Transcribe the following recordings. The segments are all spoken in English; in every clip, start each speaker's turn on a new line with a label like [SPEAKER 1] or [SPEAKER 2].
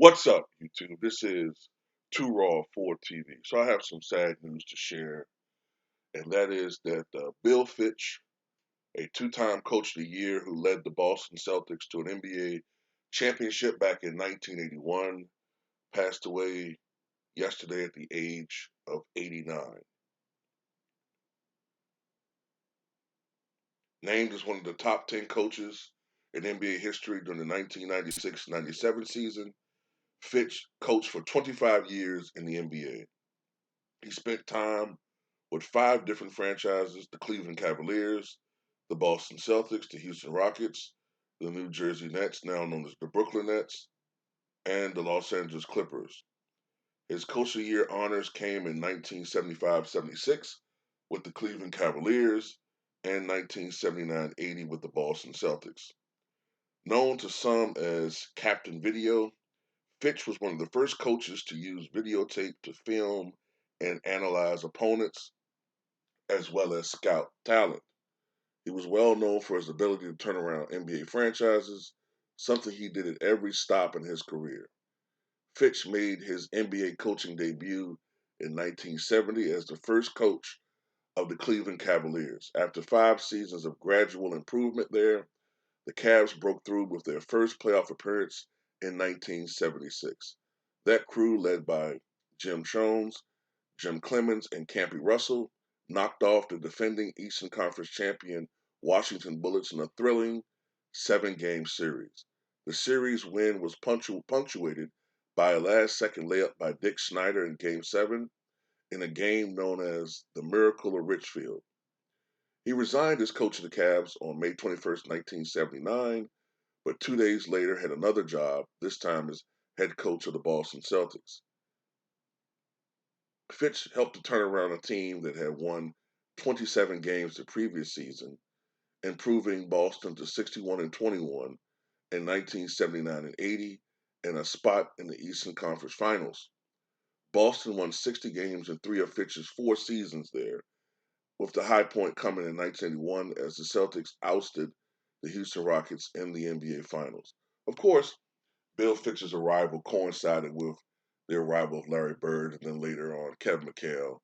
[SPEAKER 1] What's up, YouTube? This is Too Raw for TV. So I have some sad news to share, and that is that Bill Fitch, a two-time Coach of the Year who led the Boston Celtics to an NBA championship back in 1981, passed away yesterday at the age of 89. Named as one of the top 10 coaches in NBA history during the 1996-97 season, Fitch coached for 25 years in the NBA. He spent time with five different franchises: the Cleveland Cavaliers, the Boston Celtics, the Houston Rockets, the New Jersey Nets, now known as the Brooklyn Nets, and the Los Angeles Clippers. His Coach of the Year honors came in 1975-76 with the Cleveland Cavaliers and 1979-80 with the Boston Celtics. Known to some as Captain Video, Fitch was one of the first coaches to use videotape to film and analyze opponents as well as scout talent. He was well known for his ability to turn around NBA franchises, something he did at every stop in his career. Fitch made his NBA coaching debut in 1970 as the first coach of the Cleveland Cavaliers. After 5 seasons of gradual improvement there, the Cavs broke through with their first playoff appearance in 1976. That crew, led by Jim Jones, Jim Clemens, and Campy Russell, knocked off the defending Eastern Conference champion Washington Bullets in a thrilling 7-game series. The series win was punctuated by a last-second layup by Dick Snyder in Game 7 in a game known as the Miracle of Richfield. He resigned as coach of the Cavs on May 21st, 1979, but 2 days later had another job, this time as head coach of the Boston Celtics. Fitch helped to turn around a team that had won 27 games the previous season, improving Boston to 61-21 in 1979 and 80 and a spot in the Eastern Conference Finals. Boston won 60 games in 3 of Fitch's 4 seasons there, with the high point coming in 1981 as the Celtics ousted the Houston Rockets in the NBA Finals. Of course, Bill Fitch's arrival coincided with the arrival of Larry Bird and then later on Kevin McHale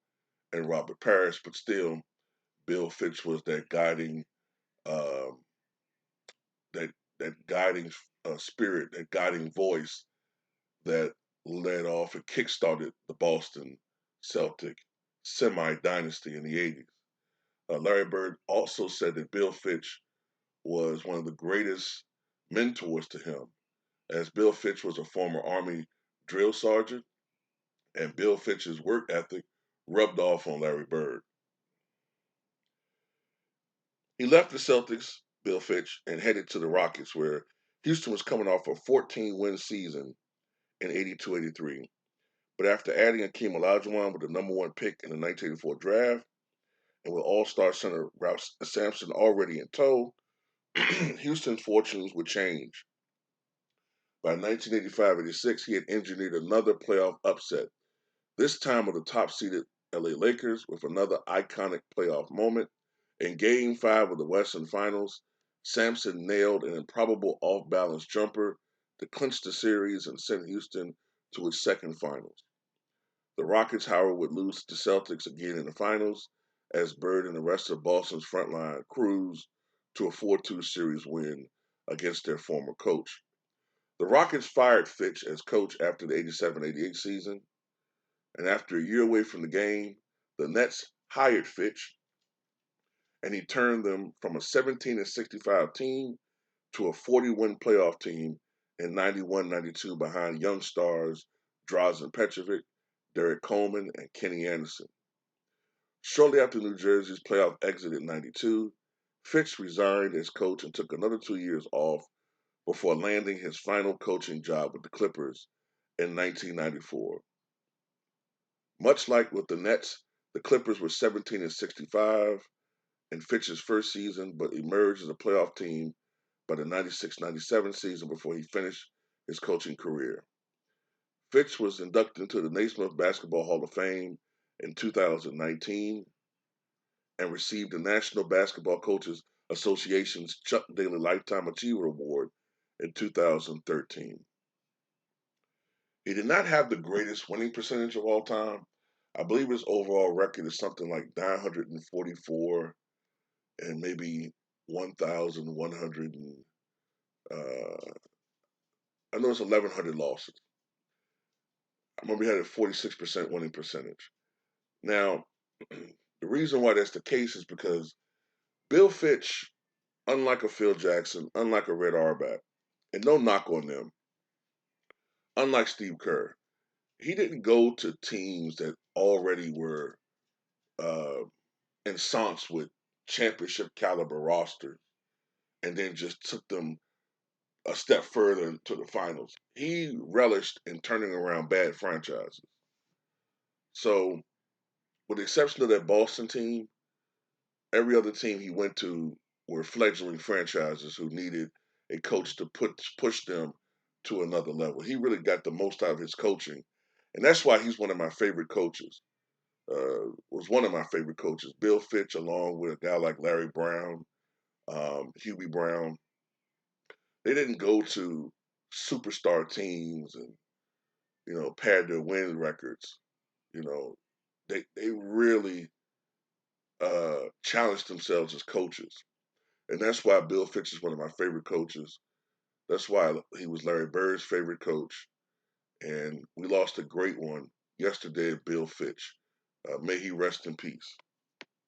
[SPEAKER 1] and Robert Parrish, but still, Bill Fitch was that guiding, uh, that guiding spirit, that guiding voice that led off and kickstarted the Boston Celtic semi-dynasty in the 80s. Larry Bird also said that Bill Fitch was one of the greatest mentors to him, as Bill Fitch was a former Army drill sergeant, and Bill Fitch's work ethic rubbed off on Larry Bird. He left the Celtics, Bill Fitch, and headed to the Rockets, where Houston was coming off a 14-win season in 82-83. But after adding Akeem Olajuwon with the number 1 pick in the 1984 draft, and with All-Star center Ralph Sampson already in tow, Houston's fortunes would change. By 1985-86, he had engineered another playoff upset, this time with the top-seeded LA Lakers, with another iconic playoff moment. In Game 5 of the Western Finals, Sampson nailed an improbable off-balance jumper to clinch the series and send Houston to its second finals. The Rockets, however, would lose to the Celtics again in the finals, as Bird and the rest of Boston's frontline cruised to a 4-2 series win against their former coach. The Rockets fired Fitch as coach after the 87-88 season, and after a year away from the game, the Nets hired Fitch, and he turned them from a 17-65 team to a 40-win playoff team in 91-92 behind young stars Drazen Petrovic, Derek Coleman, and Kenny Anderson. Shortly after New Jersey's playoff exit in 92, Fitch resigned as coach and took another 2 years off before landing his final coaching job with the Clippers in 1994. Much like with the Nets, the Clippers were 17-65 in Fitch's first season, but emerged as a playoff team by the 96-97 season before he finished his coaching career. Fitch was inducted into the Naismith Basketball Hall of Fame in 2019 and received the National Basketball Coaches Association's Chuck Daly Lifetime Achiever Award in 2013. He did not have the greatest winning percentage of all time. I believe his overall record is something like 944 and maybe 1,100. I know it's 1,100 losses. I remember he had a 46% winning percentage. Now, the reason why that's the case is because Bill Fitch, unlike a Phil Jackson, unlike a Red Auerbach, and no knock on them, unlike Steve Kerr, he didn't go to teams that already were uh, ensconced with championship caliber rosters and then just took them a step further to the finals. He relished in turning around bad franchises. So, with the exception of that Boston team, every other team he went to were fledgling franchises who needed a coach to push them to another level. He really got the most out of his coaching, and that's why he's one of my favorite coaches. Was one of my favorite coaches, Bill Fitch, along with a guy like Larry Brown, Hubie Brown. They didn't go to superstar teams and pad their win records. You know, they really challenged themselves as coaches. And that's why Bill Fitch is one of my favorite coaches. That's why he was Larry Bird's favorite coach. And we lost a great one yesterday, Bill Fitch. May he rest in peace.